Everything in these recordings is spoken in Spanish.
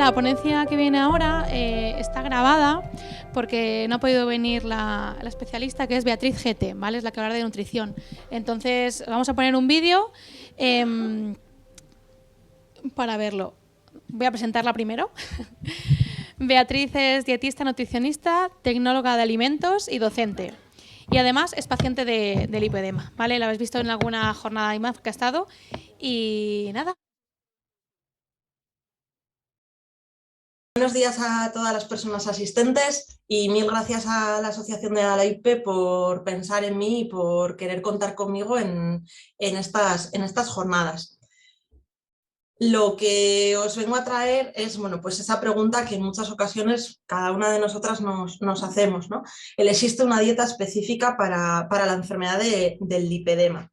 la ponencia que viene ahora está grabada porque no ha podido venir la especialista, que es Beatriz Gete, ¿vale? Es la que habla de nutrición. Entonces vamos a poner un vídeo para verlo. Voy a presentarla primero. Beatriz es dietista, nutricionista, tecnóloga de alimentos y docente. Y además es paciente de lipedema, ¿vale? La habéis visto en alguna jornada IMAF que ha estado. Y nada. Buenos días a todas las personas asistentes y mil gracias a la Asociación de ALAIPE por pensar en mí y por querer contar conmigo en estas jornadas. Lo que os vengo a traer es, bueno, pues esa pregunta que en muchas ocasiones cada una de nosotras nos hacemos, ¿no? ¿Existe una dieta específica para la enfermedad del lipedema?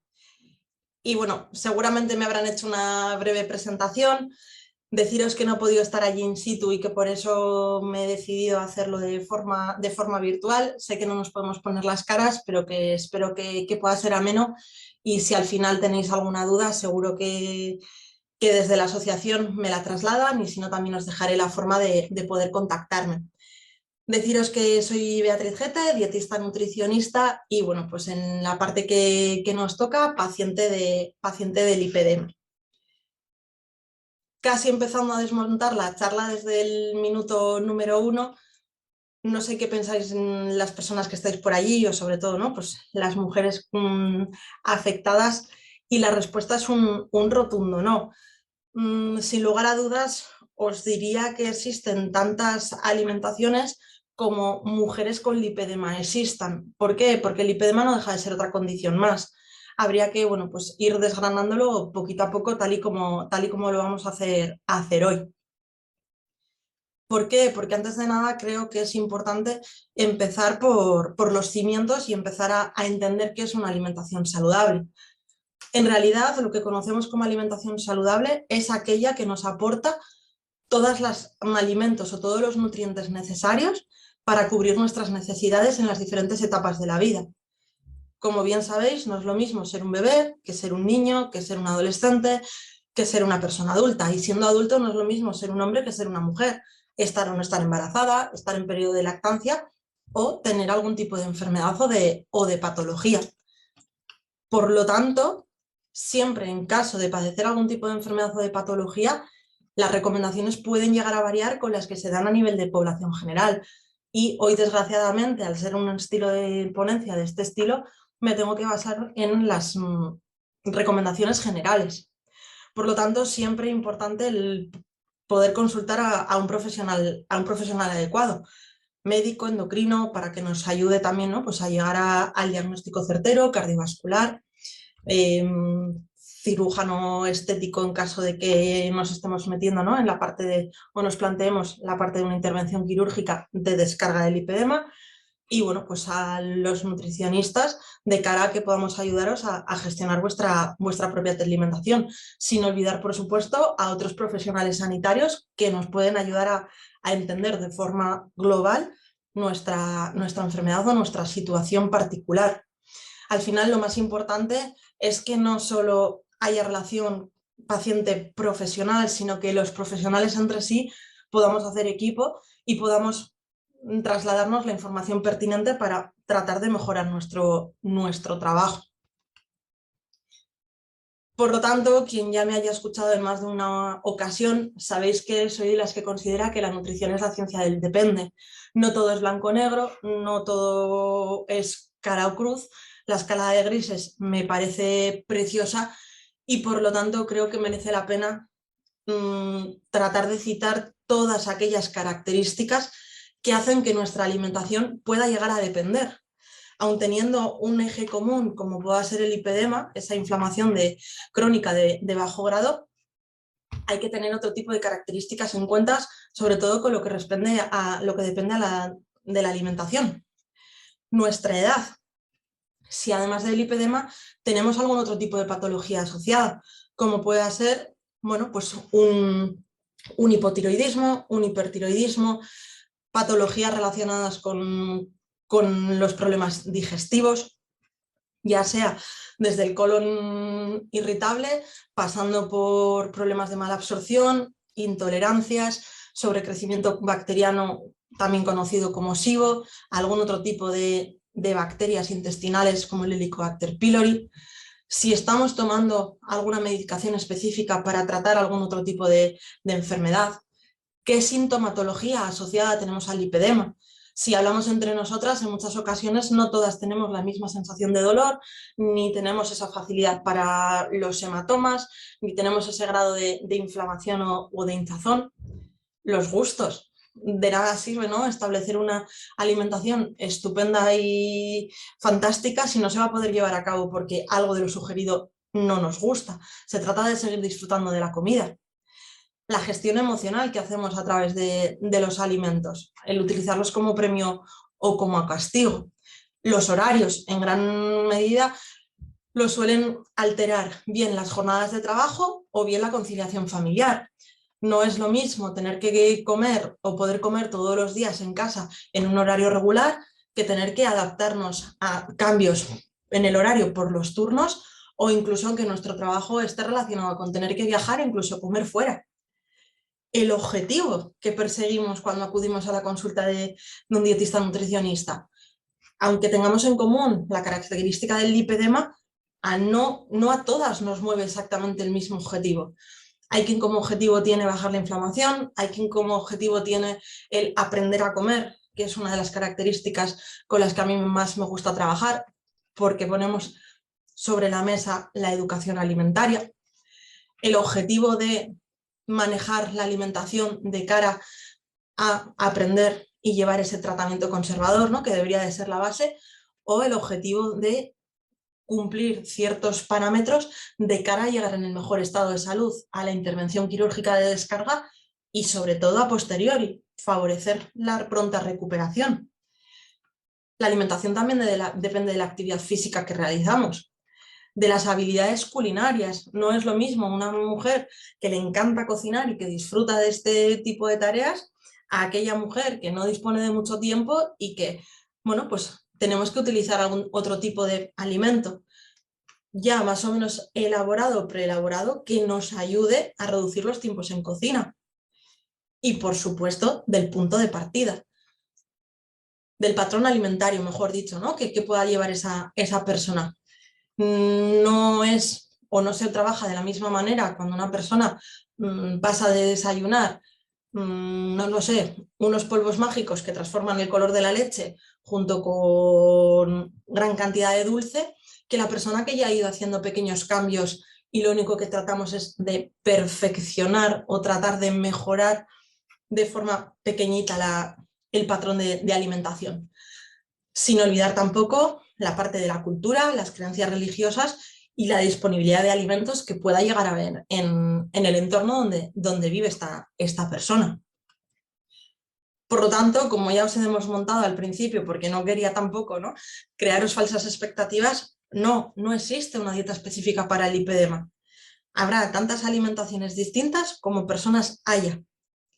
Y bueno, seguramente me habrán hecho una breve presentación. Deciros que no he podido estar allí in situ y que por eso me he decidido a hacerlo de forma virtual. Sé que no nos podemos poner las caras, pero que espero que pueda ser ameno, y si al final tenéis alguna duda, seguro que desde la asociación me la trasladan, y si no, también os dejaré la forma de poder contactarme. Deciros que soy Beatriz Gete, dietista nutricionista, y bueno, pues en la parte que nos toca, paciente de lipedema. Casi empezando a desmontar la charla desde el minuto número 1, no sé qué pensáis las personas que estáis por allí, o sobre todo, ¿no? Pues las mujeres afectadas, y la respuesta es un rotundo no. Sin lugar a dudas, os diría que existen tantas alimentaciones como mujeres con lipedema existan. ¿Por qué? Porque el lipedema no deja de ser otra condición más. Habría que, bueno, pues ir desgranándolo poquito a poco, tal y como lo vamos a hacer hoy. ¿Por qué? Porque antes de nada creo que es importante empezar por los cimientos y empezar a entender qué es una alimentación saludable. En realidad, lo que conocemos como alimentación saludable es aquella que nos aporta todos los alimentos o todos los nutrientes necesarios para cubrir nuestras necesidades en las diferentes etapas de la vida. Como bien sabéis, no es lo mismo ser un bebé que ser un niño, que ser un adolescente, que ser una persona adulta. Y siendo adulto no es lo mismo ser un hombre que ser una mujer, estar o no estar embarazada, estar en periodo de lactancia o tener algún tipo de enfermedad o de patología. Por lo tanto, siempre en caso de padecer algún tipo de enfermedad o de patología, las recomendaciones pueden llegar a variar con las que se dan a nivel de población general. Y hoy, desgraciadamente, al ser un estilo de ponencia de este estilo, me tengo que basar en las recomendaciones generales. Por lo tanto, siempre es importante el poder consultar a un profesional adecuado, médico, endocrino, para que nos ayude también, ¿no? Pues a llegar al diagnóstico certero, cardiovascular, cirujano estético en caso de que nos estemos metiendo, ¿no? En la parte o nos planteemos la parte de una intervención quirúrgica de descarga del lipedema, y bueno, pues a los nutricionistas de cara a que podamos ayudaros a gestionar vuestra propia alimentación, sin olvidar, por supuesto, a otros profesionales sanitarios que nos pueden ayudar a entender de forma global nuestra enfermedad o nuestra situación particular. Al final, lo más importante es que no solo haya relación paciente-profesional, sino que los profesionales entre sí podamos hacer equipo y podamos trasladarnos la información pertinente para tratar de mejorar nuestro trabajo. Por lo tanto, quien ya me haya escuchado en más de una ocasión, sabéis que soy de las que considera que la nutrición es la ciencia del depende. No todo es blanco o negro, no todo es cara o cruz. La escala de grises me parece preciosa, y por lo tanto creo que merece la pena tratar de citar todas aquellas características que hacen que nuestra alimentación pueda llegar a depender. Aun teniendo un eje común como pueda ser el lipedema, esa inflamación crónica de bajo grado, hay que tener otro tipo de características en cuenta, sobre todo con lo que depende de la alimentación. Nuestra edad. Si además del lipedema tenemos algún otro tipo de patología asociada, como pueda ser, bueno, pues un hipotiroidismo, un hipertiroidismo, patologías relacionadas con los problemas digestivos, ya sea desde el colon irritable, pasando por problemas de mala absorción, intolerancias, sobre crecimiento bacteriano, también conocido como SIBO, algún otro tipo de bacterias intestinales como el Helicobacter pylori. Si estamos tomando alguna medicación específica para tratar algún otro tipo de enfermedad, qué sintomatología asociada tenemos al lipedema. Si hablamos entre nosotras, en muchas ocasiones no todas tenemos la misma sensación de dolor, ni tenemos esa facilidad para los hematomas, ni tenemos ese grado de inflamación o de hinchazón. Los gustos. De nada sirve, ¿no?, establecer una alimentación estupenda y fantástica si no se va a poder llevar a cabo porque algo de lo sugerido no nos gusta. Se trata de seguir disfrutando de la comida. La gestión emocional que hacemos a través de los alimentos, el utilizarlos como premio o como castigo. Los horarios, en gran medida, lo suelen alterar bien las jornadas de trabajo o bien la conciliación familiar. No es lo mismo tener que comer o poder comer todos los días en casa en un horario regular que tener que adaptarnos a cambios en el horario por los turnos o incluso aunque nuestro trabajo esté relacionado con tener que viajar e incluso comer fuera. El objetivo que perseguimos cuando acudimos a la consulta de un dietista nutricionista, aunque tengamos en común la característica del lipedema, no a todas nos mueve exactamente el mismo objetivo. Hay quien como objetivo tiene bajar la inflamación, hay quien como objetivo tiene el aprender a comer, que es una de las características con las que a mí más me gusta trabajar, porque ponemos sobre la mesa la educación alimentaria. El objetivo de manejar la alimentación de cara a aprender y llevar ese tratamiento conservador, ¿no?, que debería de ser la base, o el objetivo de cumplir ciertos parámetros de cara a llegar en el mejor estado de salud a la intervención quirúrgica de descarga y sobre todo a posteriori, favorecer la pronta recuperación. La alimentación también depende de la actividad física que realizamos, de las habilidades culinarias. No es lo mismo una mujer que le encanta cocinar y que disfruta de este tipo de tareas a aquella mujer que no dispone de mucho tiempo y que, bueno, pues tenemos que utilizar algún otro tipo de alimento ya más o menos elaborado o preelaborado que nos ayude a reducir los tiempos en cocina. Y por supuesto, del punto de partida, del patrón alimentario, mejor dicho, ¿no?, que pueda llevar esa persona. No es o no se trabaja de la misma manera cuando una persona pasa de desayunar, no lo sé, unos polvos mágicos que transforman el color de la leche junto con gran cantidad de dulce, que la persona que ya ha ido haciendo pequeños cambios y lo único que tratamos es de perfeccionar o tratar de mejorar de forma pequeñita el patrón de alimentación. Sin olvidar tampoco la parte de la cultura, las creencias religiosas y la disponibilidad de alimentos que pueda llegar a haber en el entorno donde vive esta persona. Por lo tanto, como ya os hemos montado al principio, porque no quería tampoco, ¿no?, crearos falsas expectativas, no existe una dieta específica para el lipedema. Habrá tantas alimentaciones distintas como personas haya.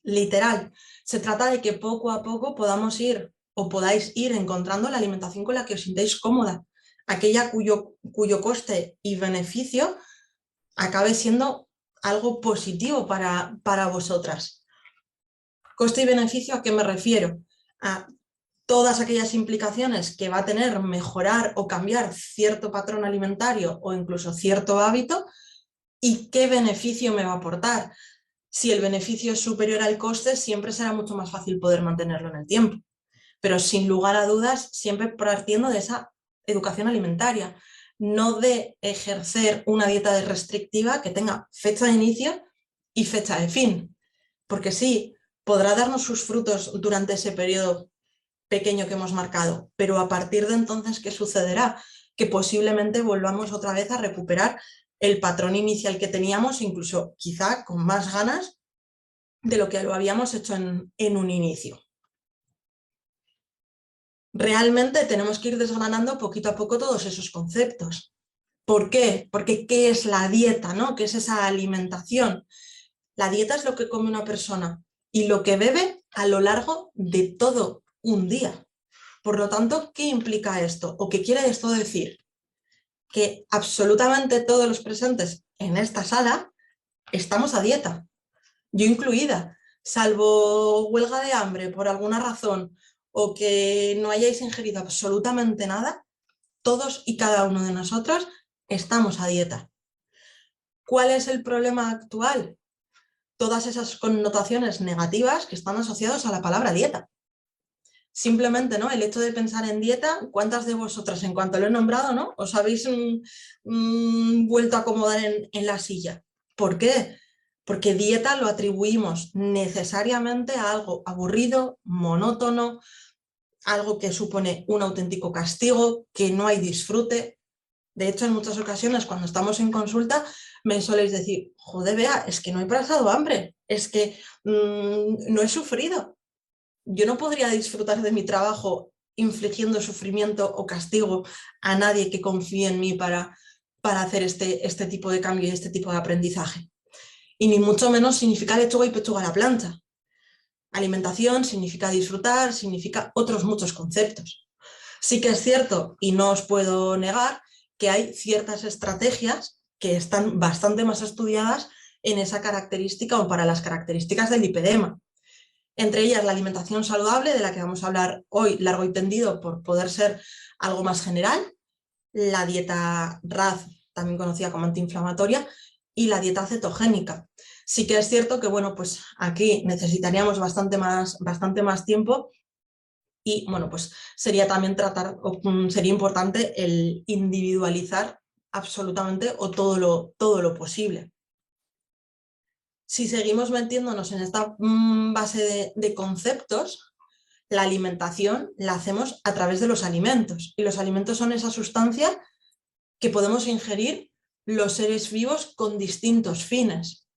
Literal, se trata de que poco a poco podamos ir o podáis ir encontrando la alimentación con la que os sintáis cómoda, aquella cuyo coste y beneficio acabe siendo algo positivo para vosotras. Coste y beneficio, ¿a qué me refiero? A todas aquellas implicaciones que va a tener mejorar o cambiar cierto patrón alimentario o incluso cierto hábito y qué beneficio me va a aportar. Si el beneficio es superior al coste, siempre será mucho más fácil poder mantenerlo en el tiempo. Pero sin lugar a dudas, siempre partiendo de esa educación alimentaria, no de ejercer una dieta restrictiva que tenga fecha de inicio y fecha de fin. Porque sí, podrá darnos sus frutos durante ese periodo pequeño que hemos marcado, pero a partir de entonces, ¿qué sucederá? Que posiblemente volvamos otra vez a recuperar el patrón inicial que teníamos, incluso quizá con más ganas de lo que lo habíamos hecho en un inicio. Realmente tenemos que ir desgranando poquito a poco todos esos conceptos. ¿Por qué? Porque ¿qué es la dieta, ¿no? ¿Qué es esa alimentación? La dieta es lo que come una persona y lo que bebe a lo largo de todo un día. Por lo tanto, ¿qué implica esto? ¿O qué quiere esto decir? Que absolutamente todos los presentes en esta sala estamos a dieta, yo incluida. salvo huelga de hambre por alguna razón o que no hayáis ingerido absolutamente nada, todos y cada uno de nosotros estamos a dieta. ¿Cuál es el problema actual? Todas esas connotaciones negativas que están asociadas a la palabra dieta. Simplemente, ¿no? El hecho de pensar en dieta, ¿cuántas de vosotras, en cuanto lo he nombrado, ¿no? os habéis vuelto a acomodar en la silla? ¿Por qué? Porque dieta lo atribuimos necesariamente a algo aburrido, monótono, algo que supone un auténtico castigo, que no hay disfrute. De hecho, en muchas ocasiones, cuando estamos en consulta, me soléis decir, joder, Bea, es que no he pasado hambre, es que no he sufrido. Yo no podría disfrutar de mi trabajo infligiendo sufrimiento o castigo a nadie que confíe en mí para hacer este tipo de cambio y este tipo de aprendizaje. Y ni mucho menos significa lechuga y pechuga a la plancha. Alimentación significa disfrutar, significa otros muchos conceptos. Sí que es cierto, y no os puedo negar, que hay ciertas estrategias que están bastante más estudiadas en esa característica o para las características del lipedema. Entre ellas la alimentación saludable, de la que vamos a hablar hoy largo y tendido por poder ser algo más general, la dieta RAD, también conocida como antiinflamatoria, y la dieta cetogénica. Sí que es cierto que, bueno, pues aquí necesitaríamos bastante más tiempo y, bueno, pues sería también sería importante el individualizar absolutamente o todo lo posible. Si seguimos metiéndonos en esta base de conceptos, la alimentación la hacemos a través de los alimentos. Y los alimentos son esa sustancia que podemos ingerir los seres vivos con distintos fines.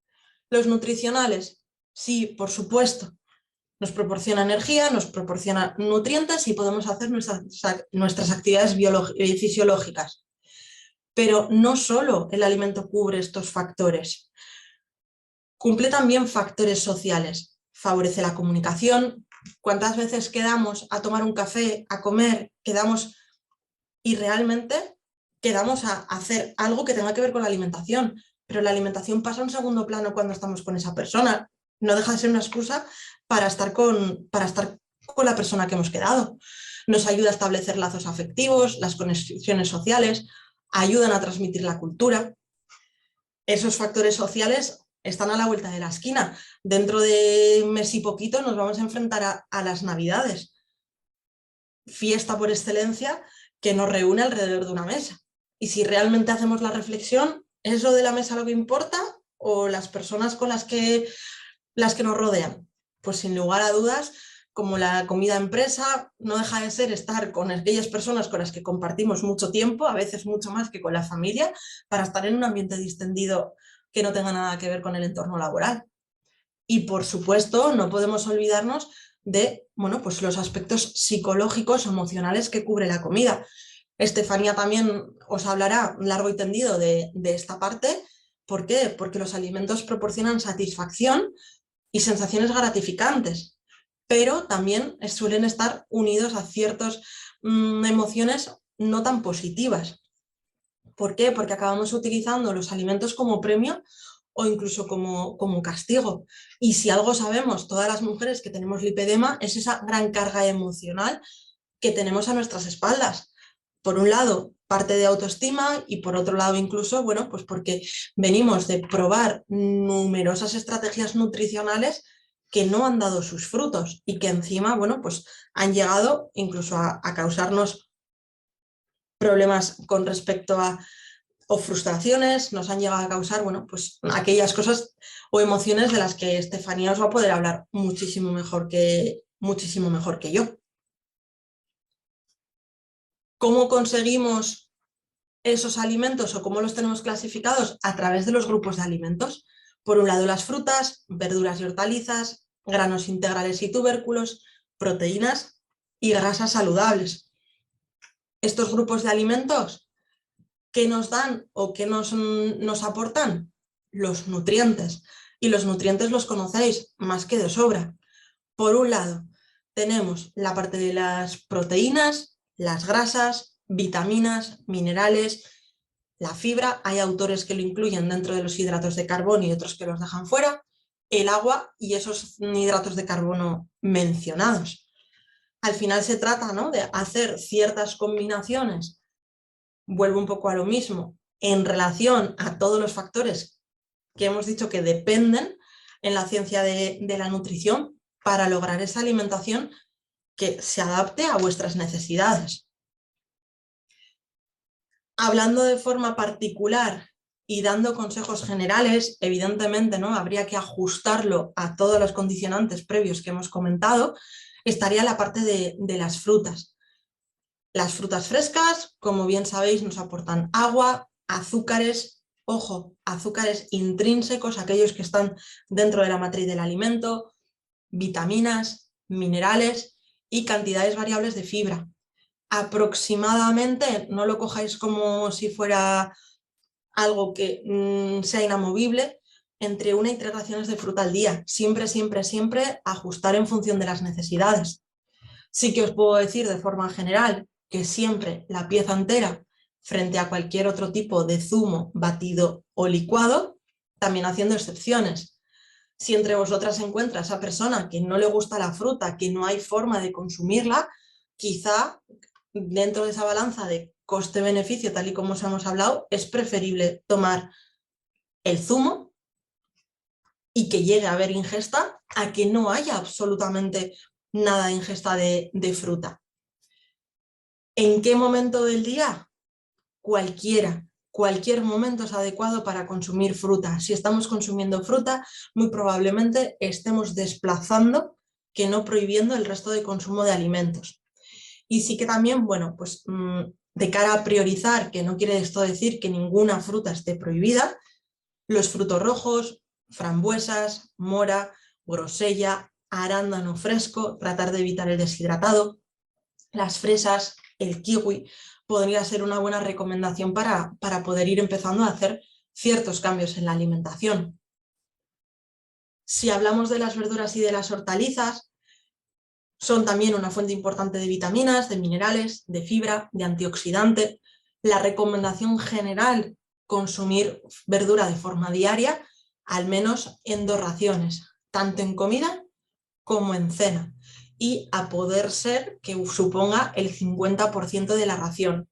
Los nutricionales, sí, por supuesto, nos proporciona energía, nos proporciona nutrientes y podemos hacer nuestras actividades fisiológicas. Pero no solo el alimento cubre estos factores. Cumple también factores sociales, favorece la comunicación. ¿Cuántas veces quedamos a tomar un café, a comer, quedamos y realmente quedamos a hacer algo que tenga que ver con la alimentación? Pero la alimentación pasa a un segundo plano cuando estamos con esa persona. No deja de ser una excusa para estar con la persona que hemos quedado. Nos ayuda a establecer lazos afectivos, las conexiones sociales, ayudan a transmitir la cultura. Esos factores sociales están a la vuelta de la esquina. Dentro de un mes y poquito nos vamos a enfrentar a las Navidades. Fiesta por excelencia que nos reúne alrededor de una mesa. Y si realmente hacemos la reflexión, ¿es lo de la mesa lo que importa o las personas con las que nos rodean? Pues sin lugar a dudas, como la comida empresa, no deja de ser estar con aquellas personas con las que compartimos mucho tiempo, a veces mucho más que con la familia, para estar en un ambiente distendido que no tenga nada que ver con el entorno laboral. Y por supuesto, no podemos olvidarnos de, bueno, pues los aspectos psicológicos, emocionales que cubre la comida. Estefanía también os hablará largo y tendido de esta parte. ¿Por qué? Porque los alimentos proporcionan satisfacción y sensaciones gratificantes, pero también suelen estar unidos a ciertas emociones no tan positivas. ¿Por qué? Porque acabamos utilizando los alimentos como premio o incluso como castigo. Y si algo sabemos, todas las mujeres que tenemos lipedema, es esa gran carga emocional que tenemos a nuestras espaldas. Por un lado, parte de autoestima y por otro lado incluso, bueno, pues porque venimos de probar numerosas estrategias nutricionales que no han dado sus frutos y que encima, bueno, pues han llegado incluso a causarnos problemas con respecto a o frustraciones, nos han llegado a causar, bueno, pues aquellas cosas o emociones de las que Estefanía os va a poder hablar muchísimo mejor que yo. ¿Cómo conseguimos esos alimentos o cómo los tenemos clasificados? A través de los grupos de alimentos. Por un lado, las frutas, verduras y hortalizas, granos integrales y tubérculos, proteínas y grasas saludables. Estos grupos de alimentos, ¿qué nos dan o qué nos aportan? Los nutrientes. Y los nutrientes los conocéis más que de sobra. Por un lado, tenemos la parte de las proteínas, las grasas, vitaminas, minerales, la fibra. Hay autores que lo incluyen dentro de los hidratos de carbono y otros que los dejan fuera. el agua y esos hidratos de carbono mencionados. Al final se trata, ¿no?, de hacer ciertas combinaciones, vuelvo un poco a lo mismo, en relación a todos los factores que hemos dicho que dependen en la ciencia de la nutrición para lograr esa alimentación que se adapte a vuestras necesidades. Hablando de forma particular y dando consejos generales, evidentemente, ¿no?, habría que ajustarlo a todos los condicionantes previos que hemos comentado, estaría la parte de las frutas. Las frutas frescas, como bien sabéis, nos aportan agua, azúcares, ojo, azúcares intrínsecos, aquellos que están dentro de la matriz del alimento, vitaminas, minerales y cantidades variables de fibra. Aproximadamente, no lo cojáis como si fuera algo que sea inamovible, entre 1 y 3 raciones de fruta al día. Siempre, siempre, siempre ajustar en función de las necesidades. Sí que os puedo decir de forma general que siempre la pieza entera frente a cualquier otro tipo de zumo, batido o licuado, también haciendo excepciones. Si entre vosotras se encuentra esa persona que no le gusta la fruta, que no hay forma de consumirla, quizá dentro de esa balanza de coste-beneficio, tal y como os hemos hablado, es preferible tomar el zumo y que llegue a haber ingesta a que no haya absolutamente nada de ingesta de fruta. ¿En qué momento del día? Cualquiera. Cualquier momento es adecuado para consumir fruta. Si estamos consumiendo fruta, muy probablemente estemos desplazando, que no prohibiendo, el resto de consumo de alimentos. Y sí que también, bueno, pues de cara a priorizar, que no quiere esto decir que ninguna fruta esté prohibida, los frutos rojos, frambuesas, mora, grosella, arándano fresco, tratar de evitar el deshidratado, las fresas, el kiwi, podría ser una buena recomendación para poder ir empezando a hacer ciertos cambios en la alimentación. Si hablamos de las verduras y de las hortalizas, son también una fuente importante de vitaminas, de minerales, de fibra, de antioxidante. La recomendación general, consumir verdura de forma diaria, al menos en 2 raciones, tanto en comida como en cena, y a poder ser que suponga el 50% de la ración.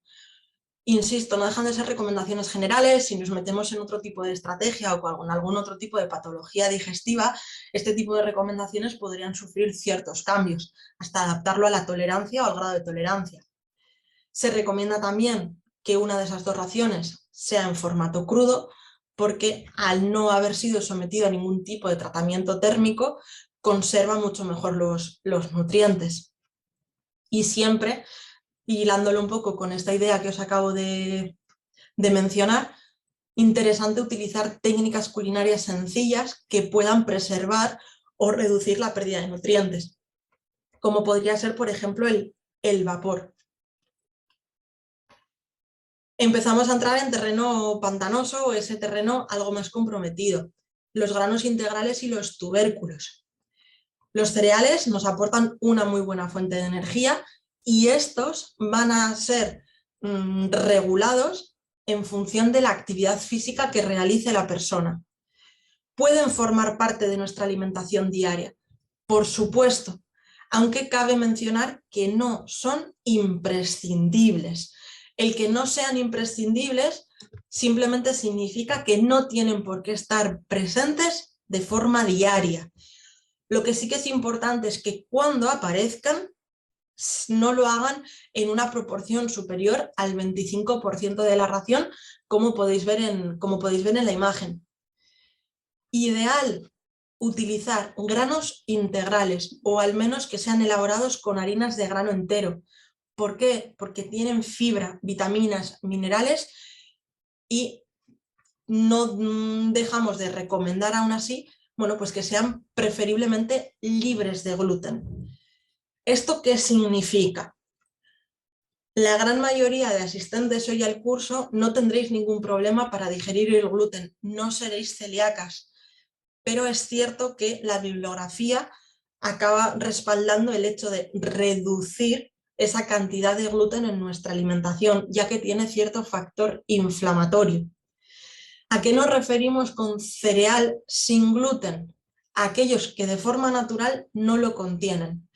Insisto, no dejan de ser recomendaciones generales. Si nos metemos en otro tipo de estrategia o con algún otro tipo de patología digestiva, este tipo de recomendaciones podrían sufrir ciertos cambios, hasta adaptarlo a la tolerancia o al grado de tolerancia. Se recomienda también que una de esas 2 raciones sea en formato crudo, porque al no haber sido sometido a ningún tipo de tratamiento térmico, conserva mucho mejor los nutrientes. Y siempre, hilándolo un poco con esta idea que os acabo de mencionar, interesante utilizar técnicas culinarias sencillas que puedan preservar o reducir la pérdida de nutrientes, como podría ser, por ejemplo, el vapor. Empezamos a entrar en terreno pantanoso o ese terreno algo más comprometido, los granos integrales y los tubérculos. Los cereales nos aportan una muy buena fuente de energía y estos van a ser regulados en función de la actividad física que realice la persona. ¿Pueden formar parte de nuestra alimentación diaria? Por supuesto, aunque cabe mencionar que no son imprescindibles. El que no sean imprescindibles simplemente significa que no tienen por qué estar presentes de forma diaria. Lo que sí que es importante es que cuando aparezcan no lo hagan en una proporción superior al 25% de la ración, como podéis ver en la imagen. Ideal utilizar granos integrales o al menos que sean elaborados con harinas de grano entero. ¿Por qué? Porque tienen fibra, vitaminas, minerales y no dejamos de recomendar aún así, bueno, pues que sean preferiblemente libres de gluten. ¿Esto qué significa? La gran mayoría de asistentes hoy al curso no tendréis ningún problema para digerir el gluten, no seréis celíacas, pero es cierto que la bibliografía acaba respaldando el hecho de reducir esa cantidad de gluten en nuestra alimentación, ya que tiene cierto factor inflamatorio. ¿A qué nos referimos con cereal sin gluten? a aquellos que de forma natural no lo contienen.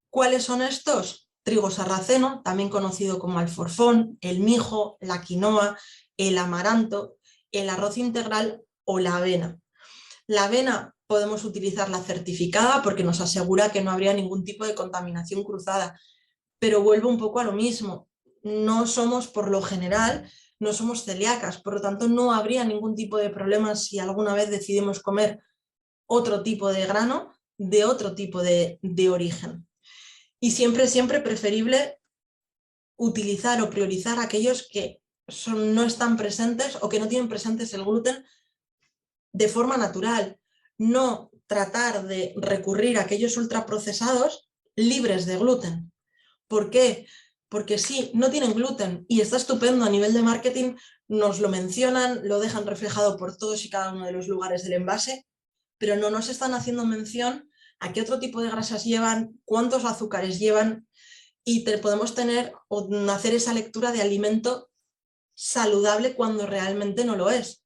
¿Cuáles son estos? Trigo sarraceno, también conocido como alforfón, el mijo, la quinoa, el amaranto, el arroz integral o la avena. La avena podemos utilizarla certificada porque nos asegura que no habría ningún tipo de contaminación cruzada, pero vuelvo un poco a lo mismo. No somos, por lo general, no somos celíacas, por lo tanto no habría ningún tipo de problema si alguna vez decidimos comer otro tipo de grano de otro tipo de origen. Y siempre preferible utilizar o priorizar aquellos que no están presentes o que no tienen presentes el gluten de forma natural. No tratar de recurrir a aquellos ultraprocesados libres de gluten. ¿Por qué? Porque sí, no tienen gluten y está estupendo a nivel de marketing, nos lo mencionan, lo dejan reflejado por todos y cada uno de los lugares del envase, pero no nos están haciendo mención a qué otro tipo de grasas llevan, cuántos azúcares llevan, y podemos tener o hacer esa lectura de alimento saludable cuando realmente no lo es.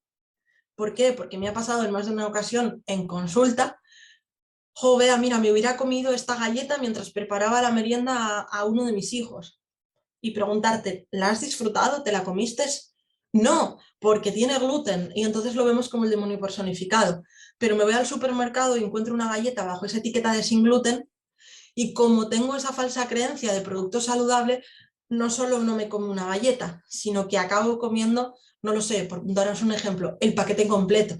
¿Por qué? Porque me ha pasado en más de una ocasión en consulta, vea, mira, me hubiera comido esta galleta mientras preparaba la merienda a uno de mis hijos. Y preguntarte, ¿la has disfrutado? ¿Te la comiste? No, porque tiene gluten y entonces lo vemos como el demonio personificado. Pero me voy al supermercado y encuentro una galleta bajo esa etiqueta de sin gluten y como tengo esa falsa creencia de producto saludable, no solo no me como una galleta, sino que acabo comiendo, no lo sé, por daros un ejemplo, el paquete completo.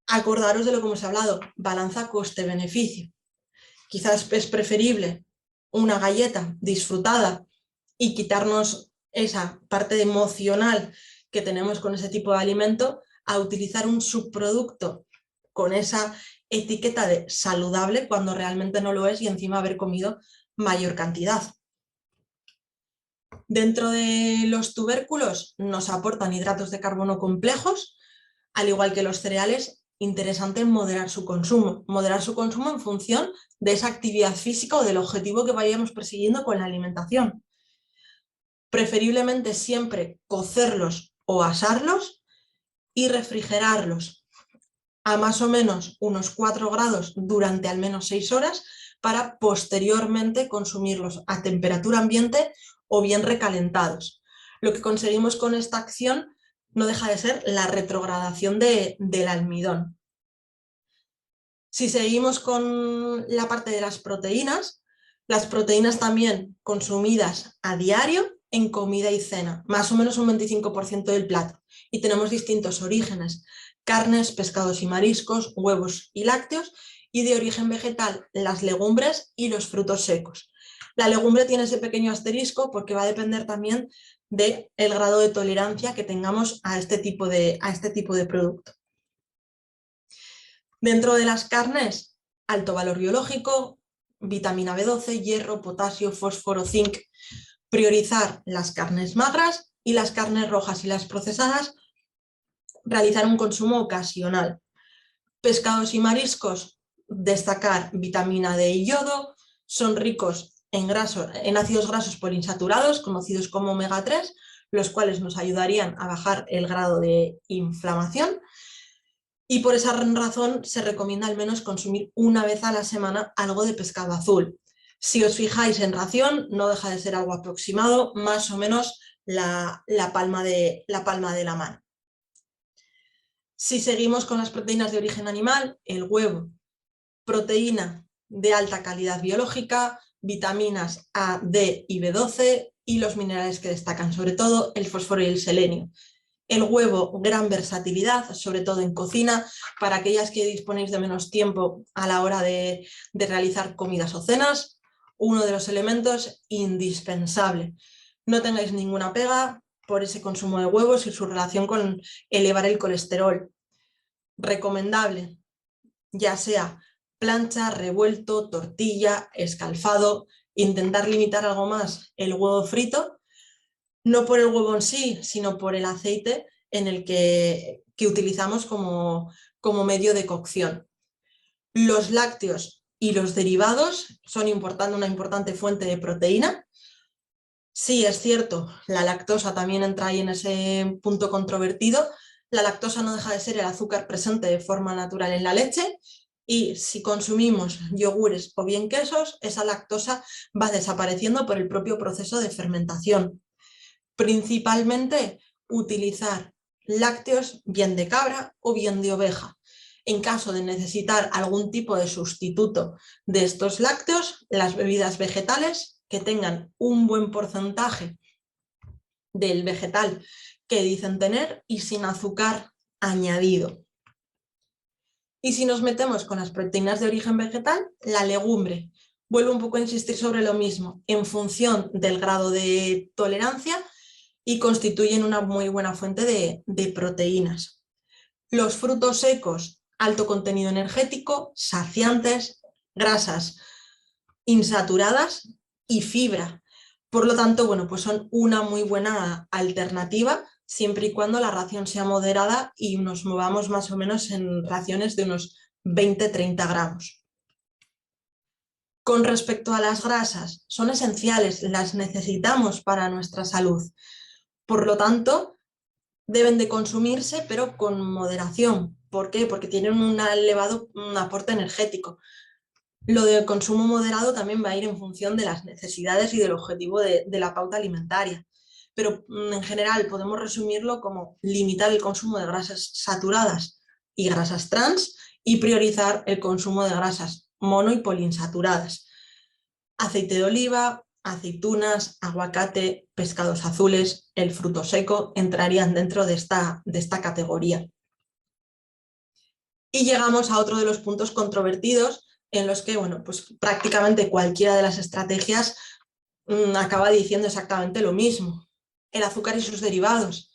Acordaros de lo que hemos hablado, balanza coste-beneficio. Quizás es preferible una galleta disfrutada y quitarnos esa parte emocional que tenemos con ese tipo de alimento a utilizar un subproducto con esa etiqueta de saludable cuando realmente no lo es y encima haber comido mayor cantidad. Dentro de los tubérculos nos aportan hidratos de carbono complejos, al igual que los cereales. Interesante moderar su consumo en función de esa actividad física o del objetivo que vayamos persiguiendo con la alimentación. Preferiblemente siempre cocerlos o asarlos y refrigerarlos a más o menos unos 4 grados durante al menos 6 horas para posteriormente consumirlos a temperatura ambiente o bien recalentados. Lo que conseguimos con esta acción no deja de ser la retrogradación del almidón. Si seguimos con la parte de las proteínas también consumidas a diario en comida y cena, más o menos un 25% del plato. Y tenemos distintos orígenes, carnes, pescados y mariscos, huevos y lácteos, y de origen vegetal, las legumbres y los frutos secos. La legumbre tiene ese pequeño asterisco porque va a depender también del grado de tolerancia que tengamos a este tipo de producto. Dentro de las carnes, alto valor biológico, vitamina B12, hierro, potasio, fósforo, zinc. Priorizar las carnes magras y las carnes rojas y las procesadas, realizar un consumo ocasional. Pescados y mariscos, destacar vitamina D y yodo, son ricos en ácidos grasos poliinsaturados, conocidos como omega 3, los cuales nos ayudarían a bajar el grado de inflamación. Y por esa razón se recomienda al menos consumir una vez a la semana algo de pescado azul. Si os fijáis en ración, no deja de ser algo aproximado, más o menos la palma de la mano. Si seguimos con las proteínas de origen animal, el huevo, proteína de alta calidad biológica, vitaminas A, D y B12 y los minerales que destacan, sobre todo el fósforo y el selenio. El huevo, gran versatilidad, sobre todo en cocina, para aquellas que disponéis de menos tiempo a la hora de realizar comidas o cenas, uno de los elementos indispensable. No tengáis ninguna pega por ese consumo de huevos y su relación con elevar el colesterol. Recomendable, ya sea plancha, revuelto, tortilla, escalfado, intentar limitar algo más el huevo frito, no por el huevo en sí, sino por el aceite en el que utilizamos como medio de cocción. Los lácteos y los derivados son una importante fuente de proteína. Sí, es cierto, la lactosa también entra ahí en ese punto controvertido. La lactosa no deja de ser el azúcar presente de forma natural en la leche, y si consumimos yogures o bien quesos, esa lactosa va desapareciendo por el propio proceso de fermentación. Principalmente utilizar lácteos bien de cabra o bien de oveja. En caso de necesitar algún tipo de sustituto de estos lácteos, las bebidas vegetales que tengan un buen porcentaje del vegetal que dicen tener y sin azúcar añadido. Y si nos metemos con las proteínas de origen vegetal, la legumbre. Vuelvo un poco a insistir sobre lo mismo, en función del grado de tolerancia, y constituyen una muy buena fuente de proteínas. Los frutos secos, alto contenido energético, saciantes, grasas insaturadas y fibra. Por lo tanto, bueno, pues son una muy buena alternativa, siempre y cuando la ración sea moderada y nos movamos más o menos en raciones de unos 20-30 gramos. Con respecto a las grasas, son esenciales, las necesitamos para nuestra salud. Por lo tanto, deben de consumirse, pero con moderación. ¿Por qué? Porque tienen un elevado aporte energético. Lo de consumo moderado también va a ir en función de las necesidades y del objetivo de la pauta alimentaria. Pero en general podemos resumirlo como limitar el consumo de grasas saturadas y grasas trans y priorizar el consumo de grasas mono y poliinsaturadas. Aceite de oliva, aceitunas, aguacate, pescados azules, el fruto seco entrarían dentro de esta categoría. Y llegamos a otro de los puntos controvertidos en los que, bueno, pues prácticamente cualquiera de las estrategias acaba diciendo exactamente lo mismo. El azúcar y sus derivados.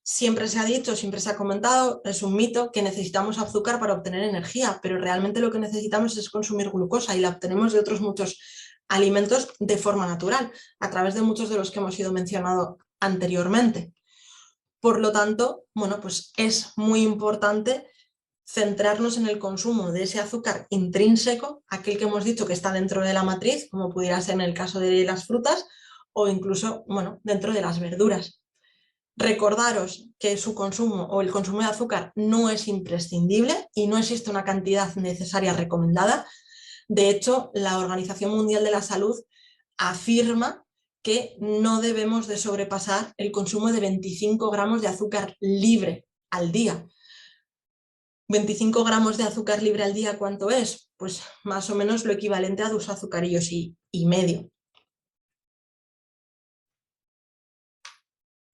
Siempre se ha dicho, siempre se ha comentado, es un mito que necesitamos azúcar para obtener energía, pero realmente lo que necesitamos es consumir glucosa y la obtenemos de otros muchos alimentos de forma natural, a través de muchos de los que hemos ido mencionando anteriormente. Por lo tanto, bueno, pues es muy importante centrarnos en el consumo de ese azúcar intrínseco, aquel que hemos dicho que está dentro de la matriz, como pudiera ser en el caso de las frutas, o incluso, bueno, dentro de las verduras. Recordaros que su consumo o el consumo de azúcar no es imprescindible y no existe una cantidad necesaria recomendada. De hecho, la Organización Mundial de la Salud afirma que no debemos de sobrepasar el consumo de 25 gramos de azúcar libre al día. 25 gramos de azúcar libre al día, ¿cuánto es? Pues más o menos lo equivalente a 2 azucarillos y medio.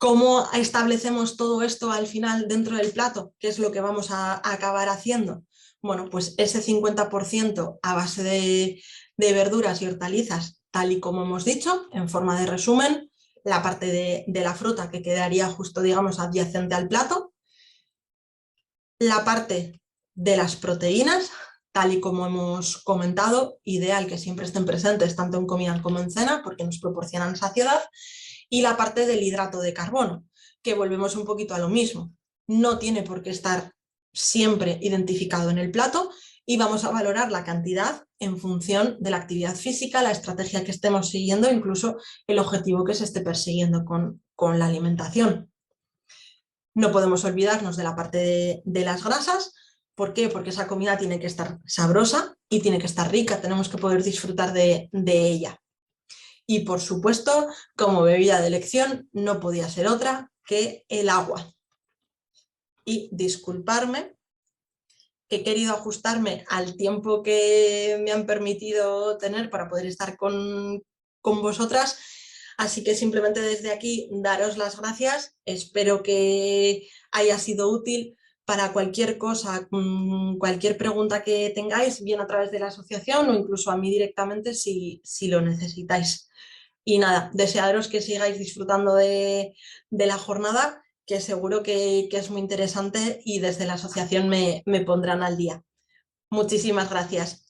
¿Cómo establecemos todo esto al final dentro del plato? ¿Qué es lo que vamos a acabar haciendo? Bueno, pues ese 50% a base de verduras y hortalizas, tal y como hemos dicho, en forma de resumen, la parte de la fruta que quedaría justo, digamos, adyacente al plato, la parte de las proteínas, tal y como hemos comentado, ideal que siempre estén presentes tanto en comida como en cena, porque nos proporcionan saciedad, y la parte del hidrato de carbono, que volvemos un poquito a lo mismo. No tiene por qué estar siempre identificado en el plato y vamos a valorar la cantidad en función de la actividad física, la estrategia que estemos siguiendo, incluso el objetivo que se esté persiguiendo con la alimentación. No podemos olvidarnos de la parte de las grasas. ¿Por qué? Porque esa comida tiene que estar sabrosa y tiene que estar rica, tenemos que poder disfrutar de ella. Y por supuesto, como bebida de elección, no podía ser otra que el agua. Y disculparme, que he querido ajustarme al tiempo que me han permitido tener para poder estar con vosotras. Así que simplemente desde aquí daros las gracias. Espero que haya sido útil para cualquier cosa, cualquier pregunta que tengáis, bien a través de la asociación o incluso a mí directamente si lo necesitáis. Y nada, desearos que sigáis disfrutando de la jornada, que seguro que es muy interesante y desde la asociación me pondrán al día. Muchísimas gracias.